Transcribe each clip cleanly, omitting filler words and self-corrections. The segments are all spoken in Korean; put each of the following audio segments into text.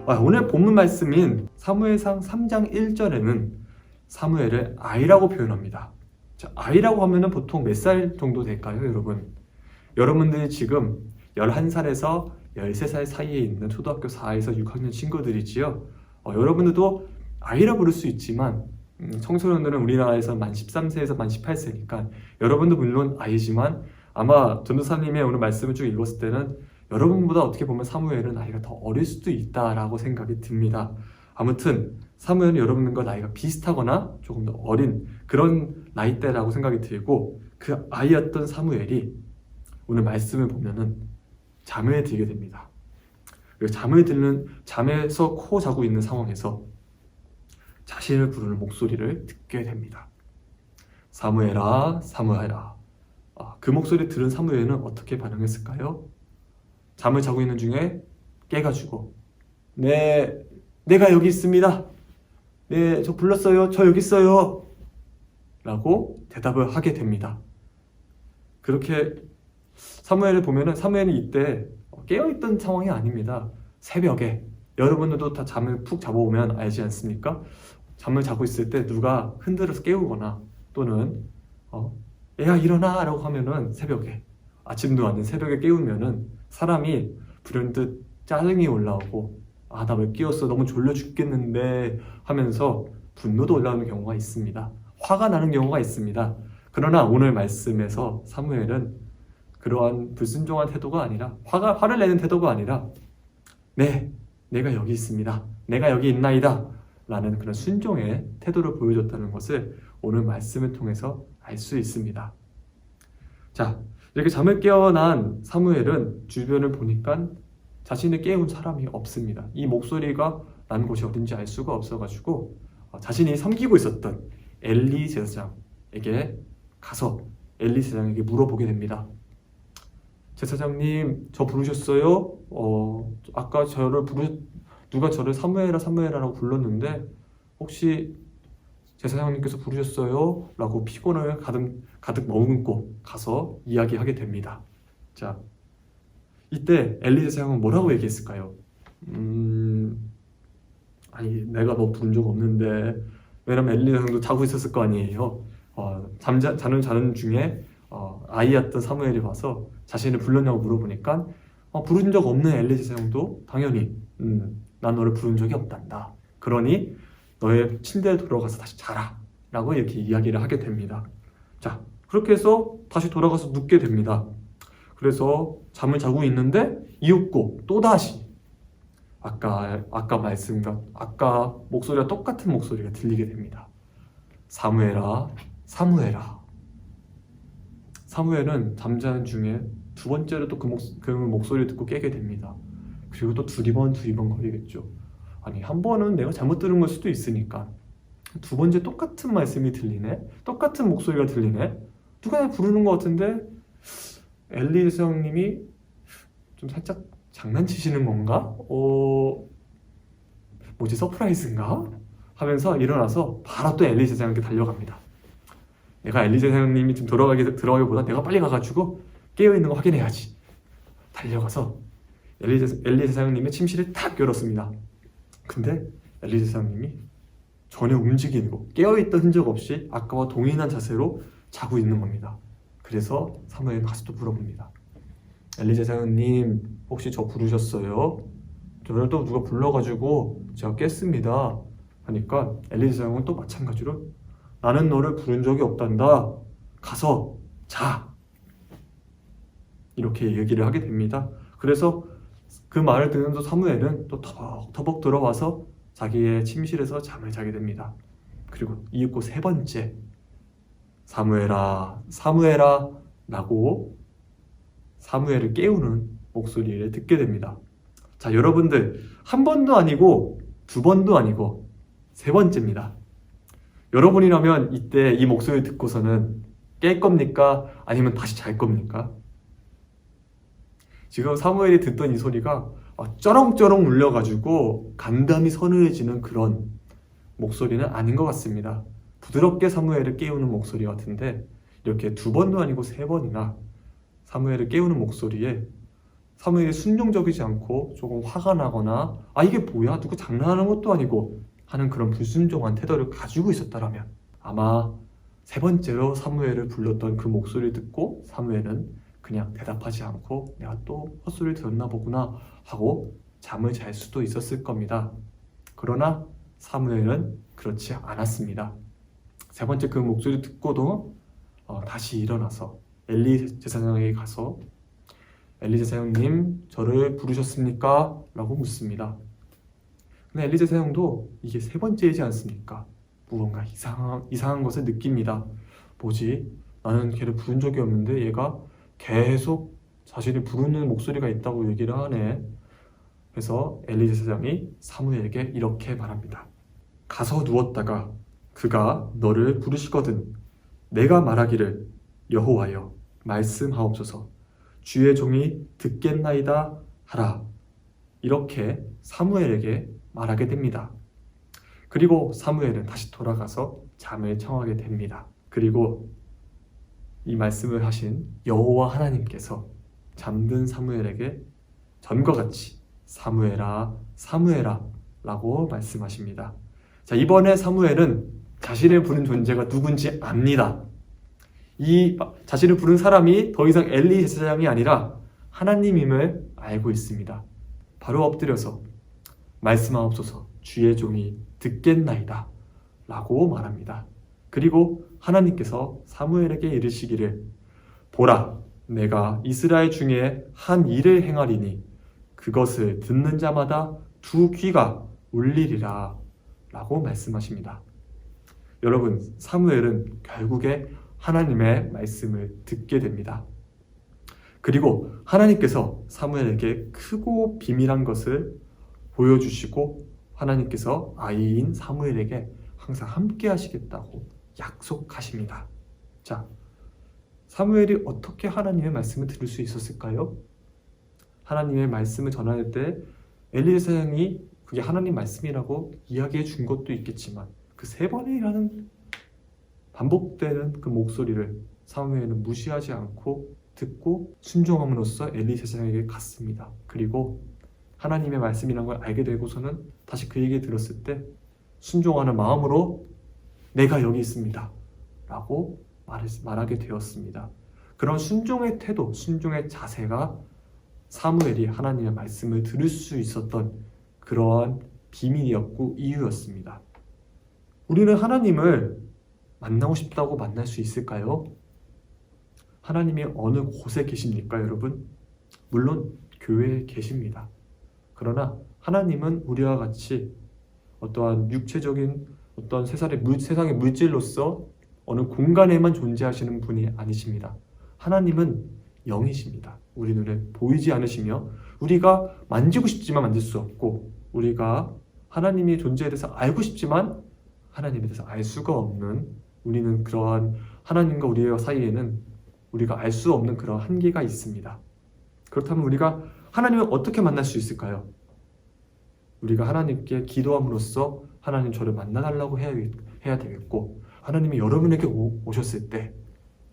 오늘 본문 말씀인 사무엘상 3장 1절에는 사무엘을 아이라고 표현합니다. 자, 아이라고 하면 보통 몇 살 정도 될까요, 여러분? 여러분들이 지금 11살에서 13살 사이에 있는 초등학교 4에서 6학년 친구들이지요. 여러분들도 아이라 부를 수 있지만 청소년들은 우리나라에서 만 13세에서 만 18세니까 여러분도 물론 아이지만 아마 전도사님의 오늘 말씀을 쭉 읽었을 때는 여러분보다 어떻게 보면 사무엘은 나이가 더 어릴 수도 있다라고 생각이 듭니다. 아무튼 사무엘은 여러분과 나이가 비슷하거나 조금 더 어린 그런 나이대라고 생각이 들고, 그 아이였던 사무엘이 오늘 말씀을 보면은 잠에 들게 됩니다. 잠에서 코 자고 있는 상황에서 자신을 부르는 목소리를 듣게 됩니다. 사무엘아, 사무엘아. 그 목소리 들은 사무엘은 어떻게 반응했을까요? 잠을 자고 있는 중에 깨가지고 내가 여기 있습니다. 네, 저 불렀어요. 저 여기 있어요. 라고 대답을 하게 됩니다. 그렇게 사무엘을 보면은 사무엘이 이때 깨어있던 상황이 아닙니다. 새벽에 여러분들도 다 잠을 푹 자보면 알지 않습니까? 잠을 자고 있을 때 누가 흔들어서 깨우거나 또는 애야 일어나 라고 하면은 새벽에, 아침도 아닌 새벽에 깨우면은 사람이 불현듯 짜증이 올라오고 나 왜 깨웠어, 너무 졸려 죽겠는데 하면서 분노도 올라오는 경우가 있습니다. 화가 나는 경우가 있습니다. 그러나 오늘 말씀에서 사무엘은 그러한 불순종한 태도가 아니라 화를 내는 태도가 아니라 내가 여기 있습니다. 내가 여기 있나이다 라는 그런 순종의 태도를 보여줬다는 것을 오늘 말씀을 통해서 알 수 있습니다. 자, 이렇게 잠을 깨어난 사무엘은 주변을 보니까 자신을 깨운 사람이 없습니다. 이 목소리가 나는 곳이 어딘지 알 수가 없어가지고 자신이 섬기고 있었던 엘리 제사장에게 가서 엘리 제사장에게 물어보게 됩니다. 제사장님, 저 부르셨어요? 아까 누가 저를 사무엘아 사무엘아라고 불렀는데 혹시 제사장님께서 부르셨어요? 라고 피곤을 가득 머금고 가서 이야기하게 됩니다. 자, 이때 엘리 제사장은 뭐라고 얘기했을까요? 아니 내가 뭐 부른 적 없는데, 왜냐면 엘리 제사장도 자고 있었을 거 아니에요. 자는 중에 아이였던 사무엘이 와서 자신을 불렀냐고 물어보니까 부른 적 없는 엘리 제사장도 당연히 난 너를 부른 적이 없단다. 그러니 너의 침대에 돌아가서 다시 자라 라고 이렇게 이야기를 하게 됩니다. 자, 그렇게 해서 다시 돌아가서 눕게 됩니다. 그래서 잠을 자고 있는데 이윽고 또다시 아까 말씀과 아까 목소리와 똑같은 목소리가 들리게 됩니다. 사무엘아, 사무엘아. 사무엘은 잠자는 중에 두 번째로 또 그 목소리를 듣고 깨게 됩니다. 그리고 또 두리번 거리겠죠. 아니, 한 번은 내가 잘못 들은 걸 수도 있으니까 두 번째 똑같은 말씀이 들리네? 똑같은 목소리가 들리네? 누가 날 부르는 것 같은데 엘리 제사장님이 좀 살짝 장난치시는 건가? 뭐지, 서프라이즈인가? 하면서 일어나서 바로 또 엘리 제사장에게 달려갑니다. 내가 엘리 제사장님이 지금 들어가기보다 내가 빨리 가가지고 깨어있는 거 확인해야지. 달려가서 엘리 제사장님의 침실을 탁 열었습니다. 근데 엘리 제사장님이 전혀 움직이고 깨어있던 흔적 없이 아까와 동일한 자세로 자고 있는 겁니다. 그래서 사무엘은 가서 또 물어봅니다. 엘리 제사장님, 혹시 저 부르셨어요? 저를 또 누가 불러가지고 제가 깼습니다. 하니까 엘리 제사장은 또 마찬가지로 나는 너를 부른 적이 없단다. 가서 자. 이렇게 얘기를 하게 됩니다. 그래서 그 말을 듣는 사무엘은 또 터벅터벅 들어와서 자기의 침실에서 잠을 자게 됩니다. 그리고 이윽고 세 번째, 사무엘아, 사무엘아 라고 사무엘을 깨우는 목소리를 듣게 됩니다. 자, 여러분들, 한 번도 아니고 두 번도 아니고 세 번째입니다. 여러분이라면 이때 이 목소리를 듣고서는 깰 겁니까? 아니면 다시 잘 겁니까? 지금 사무엘이 듣던 이 소리가 쩌렁쩌렁 울려가지고 간담이 서늘해지는 그런 목소리는 아닌 것 같습니다. 부드럽게 사무엘을 깨우는 목소리 같은데 이렇게 두 번도 아니고 세 번이나 사무엘을 깨우는 목소리에 사무엘이 순종적이지 않고 조금 화가 나거나 이게 뭐야? 누구 장난하는 것도 아니고 하는 그런 불순종한 태도를 가지고 있었다라면 아마 세 번째로 사무엘을 불렀던 그 목소리를 듣고 사무엘은 그냥 대답하지 않고 내가 또 헛소리를 들었나 보구나 하고 잠을 잘 수도 있었을 겁니다. 그러나 사무엘은 그렇지 않았습니다. 세 번째 그 목소리를 듣고도 다시 일어나서 엘리 제사장에게 가서 엘리 제사장님 저를 부르셨습니까? 라고 묻습니다. 근데 엘리 제사장도 이게 세 번째이지 않습니까? 무언가 이상한 것을 느낍니다. 뭐지? 나는 걔를 부른 적이 없는데 얘가 계속 자신이 부르는 목소리가 있다고 얘기를 하네. 그래서 엘리 제사장이 사무엘에게 이렇게 말합니다. 가서 누웠다가 그가 너를 부르시거든 내가 말하기를 여호와여 말씀하옵소서 주의 종이 듣겠나이다 하라. 이렇게 사무엘에게 말하게 됩니다. 그리고 사무엘은 다시 돌아가서 잠을 청하게 됩니다. 그리고 이 말씀을 하신 여호와 하나님께서 잠든 사무엘에게 전과 같이 사무엘아 사무엘아 라고 말씀하십니다. 자, 이번에 사무엘은 자신을 부른 존재가 누군지 압니다. 이 자신을 부른 사람이 더 이상 엘리 제사장이 아니라 하나님임을 알고 있습니다. 바로 엎드려서 말씀하옵소서 주의 종이 듣겠나이다 라고 말합니다. 그리고 하나님께서 사무엘에게 이르시기를 보라 내가 이스라엘 중에 한 일을 행하리니 그것을 듣는 자마다 두 귀가 울리리라 라고 말씀하십니다. 여러분 사무엘은 결국에 하나님의 말씀을 듣게 됩니다. 그리고 하나님께서 사무엘에게 크고 비밀한 것을 보여주시고 하나님께서 아이인 사무엘에게 항상 함께 하시겠다고 약속하십니다. 자, 사무엘이 어떻게 하나님의 말씀을 들을 수 있었을까요? 하나님의 말씀을 전할 때 엘리 제사장이 그게 하나님 말씀이라고 이야기해 준 것도 있겠지만 그 세 번이라는 반복되는 그 목소리를 사무엘은 무시하지 않고 듣고 순종함으로써 엘리 제사장에게 갔습니다. 그리고 하나님의 말씀이라는 걸 알게 되고서는 다시 그 얘기 들었을 때 순종하는 마음으로 내가 여기 있습니다 라고 말하게 되었습니다. 그런 순종의 태도, 순종의 자세가 사무엘이 하나님의 말씀을 들을 수 있었던 그러한 비밀이었고 이유였습니다. 우리는 하나님을 만나고 싶다고 만날 수 있을까요? 하나님이 어느 곳에 계십니까, 여러분? 물론 교회에 계십니다. 그러나 하나님은 우리와 같이 어떠한 육체적인 어떤 세상의 물질로서 어느 공간에만 존재하시는 분이 아니십니다. 하나님은 영이십니다. 우리 눈에 보이지 않으시며 우리가 만지고 싶지만 만질 수 없고 우리가 하나님의 존재에 대해서 알고 싶지만 하나님에 대해서 알 수가 없는 우리는 그러한 하나님과 우리의 사이에는 우리가 알 수 없는 그런 한계가 있습니다. 그렇다면 우리가 하나님을 어떻게 만날 수 있을까요? 우리가 하나님께 기도함으로써 하나님 저를 만나달라고 해야 되겠고 하나님이 여러분에게 오셨을 때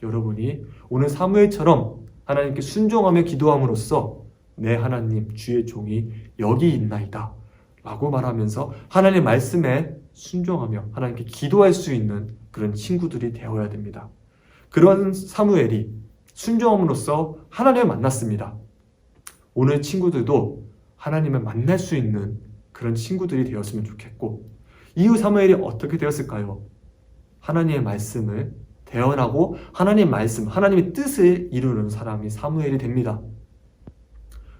여러분이 오늘 사무엘처럼 하나님께 순종하며 기도함으로써 내 하나님 주의 종이 여기 있나이다 라고 말하면서 하나님의 말씀에 순종하며 하나님께 기도할 수 있는 그런 친구들이 되어야 됩니다. 그런 사무엘이 순종함으로써 하나님을 만났습니다. 오늘 친구들도 하나님을 만날 수 있는 그런 친구들이 되었으면 좋겠고 이후 사무엘이 어떻게 되었을까요? 하나님의 말씀을 대언하고 하나님의 말씀, 하나님의 뜻을 이루는 사람이 사무엘이 됩니다.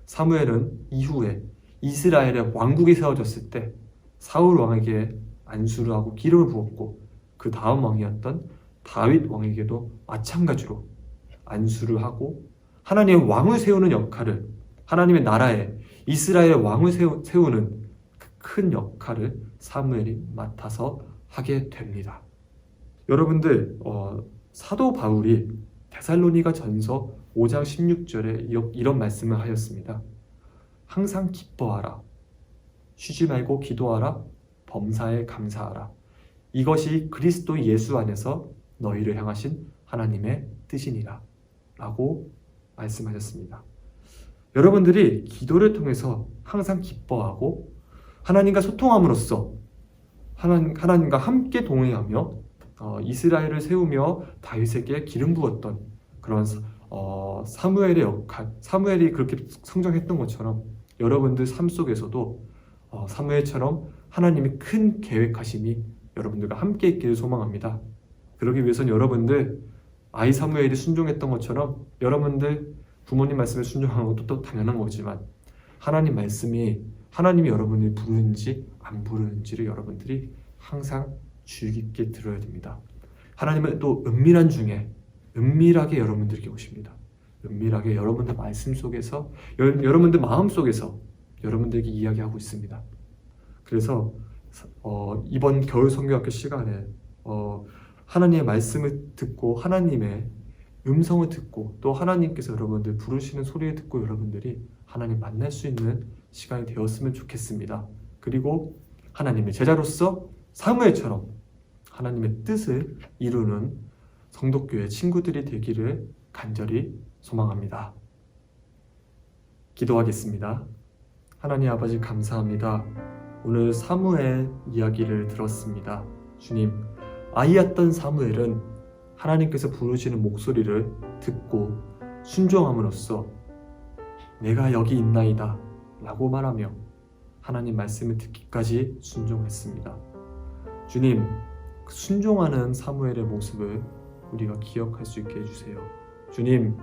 사무엘은 이후에 이스라엘의 왕국이 세워졌을 때 사울 왕에게 안수를 하고 기름을 부었고 그 다음 왕이었던 다윗 왕에게도 마찬가지로 안수를 하고 하나님의 왕을 세우는 역할을 하나님의 나라에 이스라엘의 왕을 세우는 그 큰 역할을 사무엘이 맡아서 하게 됩니다. 여러분들 사도 바울이 데살로니가 전서 5장 16절에 이런 말씀을 하였습니다. 항상 기뻐하라. 쉬지 말고 기도하라. 범사에 감사하라. 이것이 그리스도 예수 안에서 너희를 향하신 하나님의 뜻이니라 라고 말씀하셨습니다. 여러분들이 기도를 통해서 항상 기뻐하고 하나님과 소통함으로써 하나님과 함께 동행하며 이스라엘을 세우며 다윗에게 기름 부었던 그런 사무엘의 역할, 사무엘이 그렇게 성장했던 것처럼 여러분들 삶 속에서도 사무엘처럼 하나님의 큰 계획하심이 여러분들과 함께 있기를 소망합니다. 그러기 위해서는 여러분들 아이 사무엘이 순종했던 것처럼 여러분들 부모님 말씀에 순종하는 것도 또 당연한 거지만 하나님 말씀이 하나님이 여러분을 부르는지 안 부르는지를 여러분들이 항상 주의 깊게 들어야 됩니다. 하나님은 또 은밀한 중에 은밀하게 여러분들에게 오십니다. 은밀하게 여러분들 말씀 속에서 여러분들 마음 속에서 여러분들에게 이야기하고 있습니다. 그래서 이번 겨울 성경학교 시간에 하나님의 말씀을 듣고 하나님의 음성을 듣고 또 하나님께서 여러분들 부르시는 소리를 듣고 여러분들이 하나님 만날 수 있는 시간이 되었으면 좋겠습니다. 그리고 하나님의 제자로서 사무엘처럼 하나님의 뜻을 이루는 성도교회 친구들이 되기를 간절히 소망합니다. 기도하겠습니다. 하나님 아버지 감사합니다. 오늘 사무엘 이야기를 들었습니다. 주님, 아이였던 사무엘은 하나님께서 부르시는 목소리를 듣고 순종함으로써 내가 여기 있나이다 라고 말하며 하나님 말씀을 듣기까지 순종했습니다. 주님, 순종하는 사무엘의 모습을 우리가 기억할 수 있게 해주세요. 주님,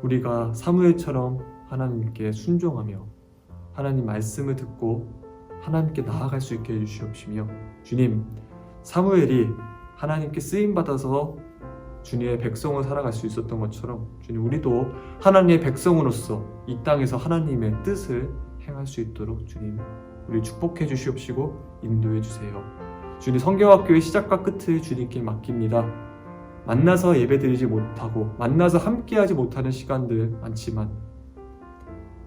우리가 사무엘처럼 하나님께 순종하며 하나님 말씀을 듣고 하나님께 나아갈 수 있게 해주시옵시며 주님, 사무엘이 하나님께 쓰임받아서 주님의 백성을 살아갈 수 있었던 것처럼 주님, 우리도 하나님의 백성으로서 이 땅에서 하나님의 뜻을 행할 수 있도록 주님, 우리 축복해 주시옵시고 인도해 주세요. 주님, 성경학교의 시작과 끝을 주님께 맡깁니다. 만나서 예배드리지 못하고 만나서 함께하지 못하는 시간들 많지만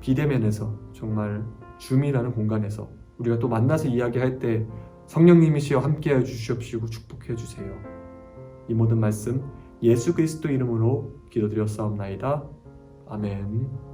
비대면에서 정말 줌이라는 공간에서 우리가 또 만나서 이야기할 때 성령님이시여 함께해 주시옵시고 축복해 주세요. 이 모든 말씀 예수 그리스도 이름으로 기도드렸사옵나이다. 아멘.